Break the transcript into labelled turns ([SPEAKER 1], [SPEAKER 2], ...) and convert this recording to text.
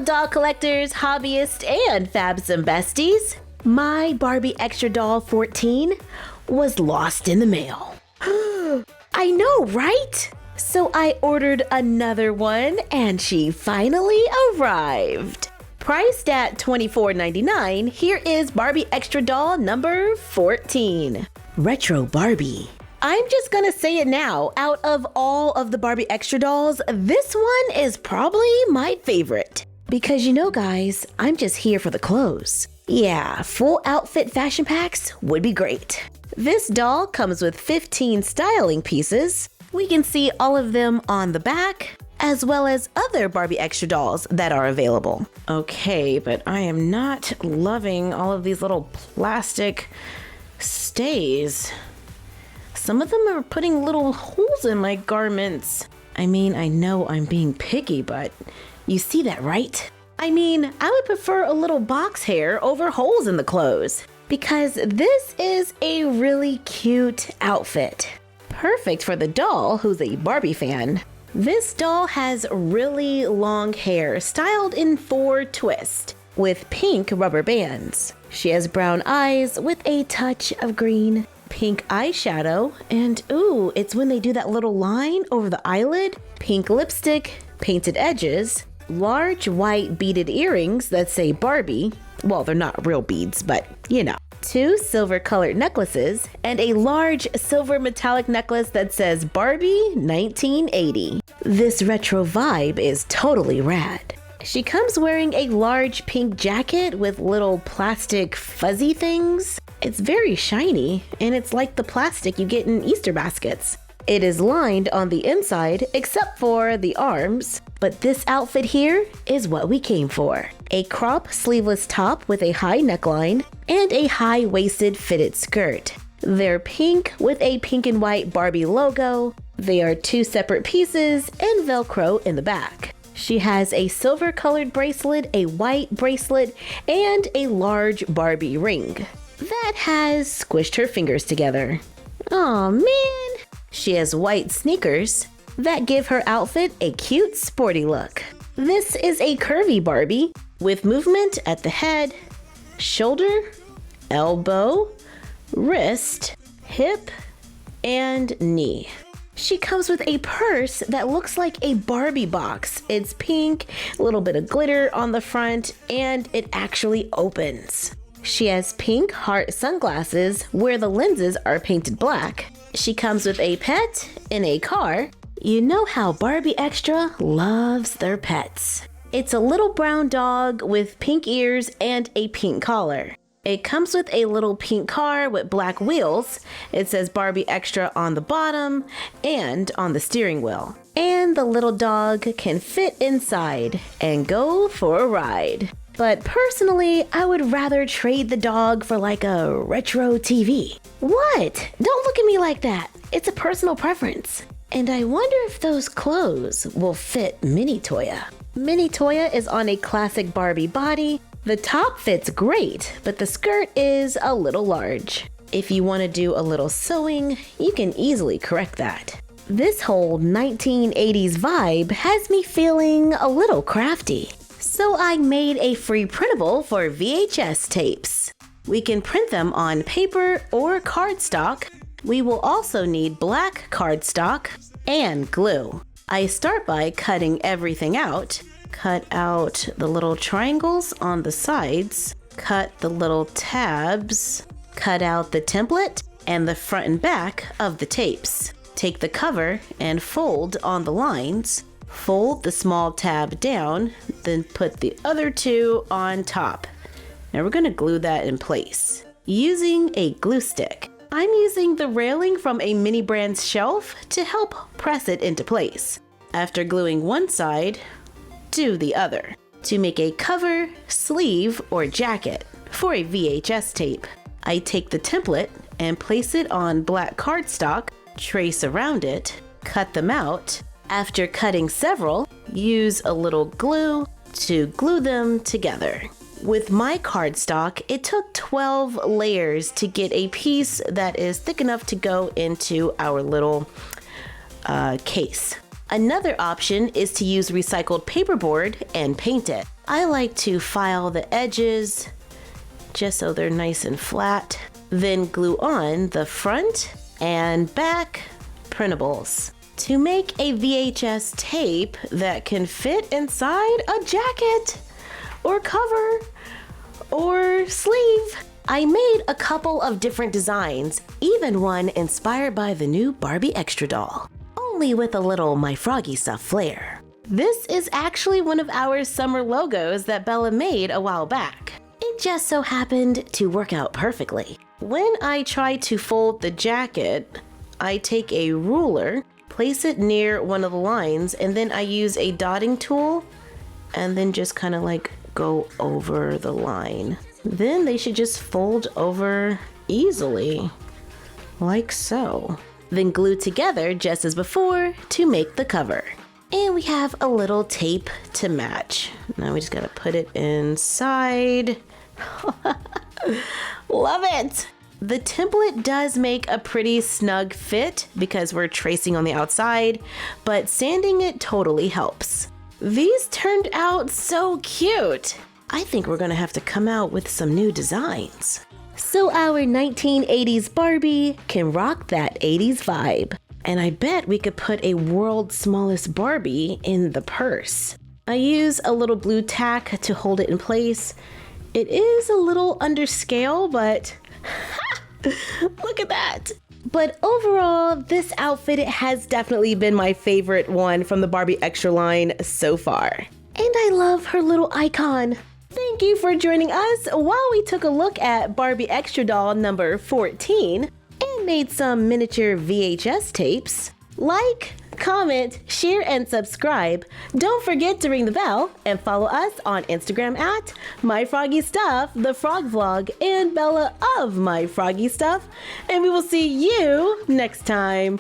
[SPEAKER 1] doll collectors, hobbyists, and fabsome besties? My Barbie Extra Doll 14 was lost in the mail. I know, right? So I ordered another one and she finally arrived. Priced at $24.99, here is Barbie Extra Doll number 14. Retro Barbie. I'm just gonna say it now, out of all of the Barbie Extra Dolls, this one is probably my favorite. Because you know guys, I'm just here for the clothes. Yeah, full outfit fashion packs would be great. This doll comes with 15 styling pieces. We can see all of them on the back, as well as other Barbie Extra Dolls that are available. Okay, but I am not loving all of these little plastic stays. Some of them are putting little holes in my garments. I mean, I know I'm being picky, but you see that, right? I mean, I would prefer a little box hair over holes in the clothes because this is a really cute outfit. Perfect for the doll who's a Barbie fan. This doll has really long hair styled in 4 twists with pink rubber bands. She has brown eyes with a touch of green, pink eyeshadow, and ooh, it's when they do that little line over the eyelid, pink lipstick, painted edges, large white beaded earrings that say Barbie. Well, they're not real beads, but you know. 2 silver colored necklaces and a large silver metallic necklace that says Barbie 1980. This retro vibe is totally rad. She comes wearing a large pink jacket with little plastic fuzzy things. It's very shiny and it's like the plastic you get in Easter baskets. It is lined on the inside except for the arms, but this outfit here is what we came for. A crop sleeveless top with a high neckline and a high-waisted fitted skirt. They're pink with a pink and white Barbie logo. They are 2 separate pieces and Velcro in the back. She has a silver colored bracelet, a white bracelet, and a large Barbie ring that has squished her fingers together. Aw man! She has white sneakers that give her outfit a cute sporty look. This is a curvy Barbie with movement at the head, shoulder, elbow, wrist, hip, and knee. She comes with a purse that looks like a Barbie box. It's pink, a little bit of glitter on the front, and it actually opens. She has pink heart sunglasses where the lenses are painted black. She comes with a pet in a car. You know how Barbie Extra loves their pets. It's a little brown dog with pink ears and a pink collar. It comes with a little pink car with black wheels. It says Barbie Extra on the bottom and on the steering wheel. And the little dog can fit inside and go for a ride. But personally, I would rather trade the dog for like a retro TV. What? Don't look at me like that. It's a personal preference. And I wonder if those clothes will fit Mini Toya. Mini Toya is on a classic Barbie body. The top fits great, but the skirt is a little large. If you want to do a little sewing, you can easily correct that. This whole 1980s vibe has me feeling a little crafty. So I made a free printable for VHS tapes. We can print them on paper or cardstock. We will also need black cardstock and glue. I start by cutting everything out. Cut out the little triangles on the sides, cut the little tabs, cut out the template and the front and back of the tapes. Take the cover and fold on the lines. Fold the small tab down, then put the other 2 on top. Now we're going to glue that in place using a glue stick. I'm using the railing from a mini brand's shelf to help press it into place. After gluing one side, do the other to make a cover, sleeve, or jacket for a VHS tape. I take the template and place it on black cardstock, trace around it, cut them out. After cutting several, use a little glue to glue them together. With my cardstock, it took 12 layers to get a piece that is thick enough to go into our little case. Another option is to use recycled paperboard and paint it. I like to file the edges just so they're nice and flat. Then glue on the front and back printables to make a VHS tape that can fit inside a jacket or cover or sleeve. I made a couple of different designs, even one inspired by the new Barbie Extra Doll, only with a little MyFroggyStuff flair. This is actually one of our summer logos that Bella made a while back. It just so happened to work out perfectly. When I try to fold the jacket, I take a ruler, place it near one of the lines, and then I use a dotting tool and then just kind of like go over the line. Then they should just fold over easily, like so. Then glue together just as before to make the cover. And we have a little tape to match. Now we just gotta put it inside. Love it! The template does make a pretty snug fit because we're tracing on the outside, but sanding it totally helps. These turned out so cute. I think we're gonna have to come out with some new designs. So our 1980s Barbie can rock that 80s vibe. And I bet we could put a world's smallest Barbie in the purse. I use a little blue tack to hold it in place. It is a little under scale, but look at that. But overall, this outfit has definitely been my favorite one from the Barbie Extra line so far. And I love her little icon. Thank you for joining us while we took a look at Barbie Extra Doll number 14 and made some miniature VHS tapes. Like, comment, share, and subscribe. Don't forget to ring the bell and follow us on Instagram at MyFroggyStuff, the Frog Vlog, and Bella of MyFroggyStuff. And we will see you next time.